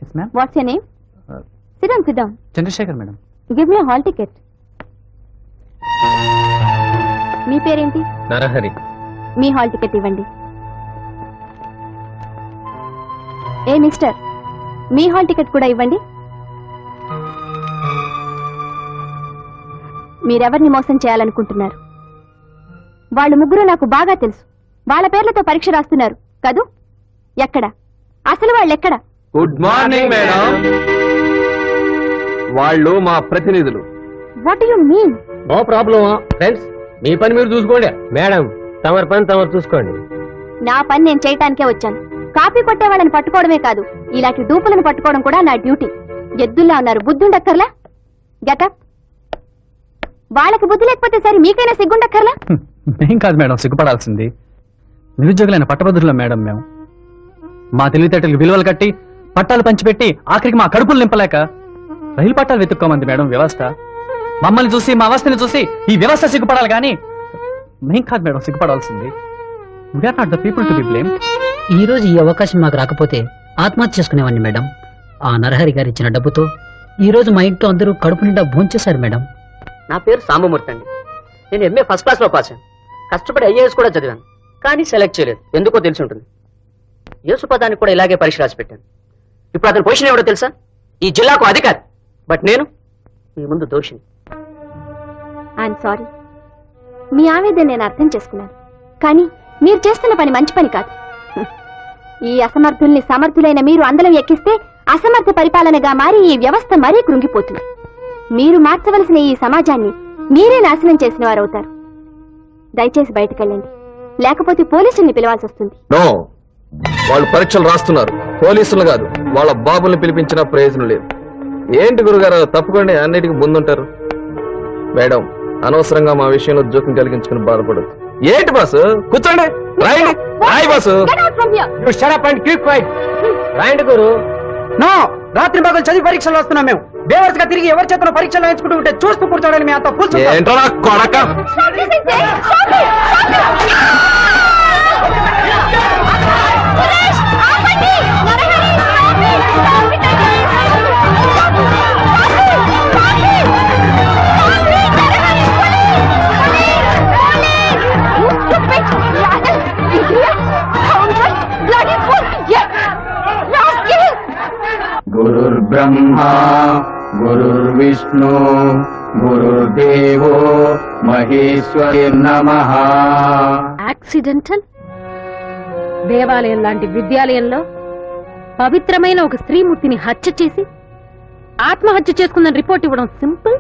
Yes, ma'am. What's your name? Sit down, sit down. Chandrasekhar, madam. Give me a hall ticket. మీ పేరేంటి? నరహరి. మీ hall ticket ఇవ్వండి. ఏ mister, మీ hall ticket కూడా ఇవ్వండి. మీరెవరిని మోసం చేయాలనుకుంటున్నారు? వాళ్ళు ముగ్గురు నాకు బాగా తెలుసు. వాళ్ళ పేర్లతో పరీక్ష రాస్తున్నారు కదూ? ఎక్కడ? అసలు వాళ్ళెక్కడ? Good morning madam. వాళ్ళు మా ప్రతినిధులు. What you mean? No problem friends, మీ పని మీరు చూసుకోండి. మేడం, తమరి పని తమరు చూసుకోండి. నా పని నేను చేయటానికే వచ్చాను. కాపీ కొట్టే వాళ్ళని పట్టుకోవడమే కాదు, ఇలాంటి డూపులను పట్టుకోవడం కూడా నా డ్యూటీ. ఎద్దుల్లా ఉన్నారు, బుద్ధుండక్కర్లా? గెటప్. వాళ్ళకి బుద్ధి లేకపోతే సరే, మీకైనా సిగ్గుండక్కర్లా? మేం కాదు మేడం సిగ్గుపడాల్సింది, నిరుద్యోగులైన పట్టభద్రుల మేడం మేము. మా తెలివితేటలకు విలువలు కట్టి పట్టాలు పంచిపెట్టి ఆఖరికి మా కడుపులు నింపలేక రైలు పట్టాలు వెతుక్కోమంది మేడం వ్యవస్థ. మమ్మల్ని చూసి మా అవస్థని చూసి ఈ వ్యవస్థ సిగ్గుపడాలి కానీ మేం కాదు మేడం సిగ్గుపడాల్సింది. We are not the people to be blamed. ఈ రోజు ఈ అవకాశం మాకు రాకపోతే ఆత్మహత్య చేసుకునేవాడిని మేడం. ఆ నరహరి గారు ఇచ్చిన డబ్బుతో ఈ రోజు మా ఇంట్లో అందరూ కడుపు నిండా భోంచేశారు మేడం. నా పేరు సాంబమూర్తి అండి. నేను ఎంఏ ఫస్ట్ క్లాస్ లో పాస్ అయ్యాను. కష్టపడి ఐఏఎస్ కూడా చదివాను, కానీ సెలెక్ట్ చేయలేదు. ఎందుకో తెలిసి ఉంటుంది. యేసుపదానికి కూడా ఇలాగే పరీక్ష రాసి పెట్టాను. ఇప్పుడు అతని పొజిషన్ ఎవడో తెలుసా? ఈ జిల్లాకు అధికారి. బట్ నేను మీ ముందు దోషిని. I'm sorry. మీ ఆవేదన నేను అర్థం చేసుకున్నాను, కానీ మీరు చేస్తున్న పని మంచి పని కాదు. ఈ అసమర్థుల్ని సమర్థులైన మీరు అందలం ఎక్కిస్తే అసమర్థ పరిపాలనగా మారి ఈ వ్యవస్థ మరీ కృంగిపోతుంది. మీరు మార్చవలసిన ఈ సమాజాన్ని మీరే నాశనం చేసిన వారవుతారు. దయచేసి బయటకెళ్ళండి, లేకపోతే పోలీసుల్ని పిలవాల్సి వస్తుంది. నో, వాళ్ళు పరీక్షలు రాస్తున్నారు, పోలీసులు కాదు. వాళ్ళ బాబుల్ని పిలిపించిన ప్రయోజనం లేదు. ఏంటి గురుగారు తప్పకుండా అన్నిటికీ ముందుంటారు. మేడం, అనవసరంగా మా విషయంలో జోక్యం కలిగించుకుని బాధపడదు. ఏంటి బాసు? కూర్చోండి, రాయండి. రాయి బాసు. రాయండి గురు. నో, రాత్రి పగలు చదివి పరీక్షలు వస్తున్నాం మేము. బేవర్స్ గా తిరిగి ఎవరి చేతను పరీక్షలు వేయించుకుంటూ ఉంటే చూస్తూ కూర్చోడానికి మీ అంత ఏంటో నా కొడక. గురుర్బ్రహ్మా గురుర్విష్ణు గురుర్దేవో మహేశ్వరిర్నమః. యాక్సిడెంటల్ దేవాలయం లాంటి విద్యాలయంలో పవిత్రమైన ఒక స్త్రీమూర్తిని హత్య చేసి ఆత్మహత్య చేసుకుందని రిపోర్ట్ ఇవ్వడం సింపుల్.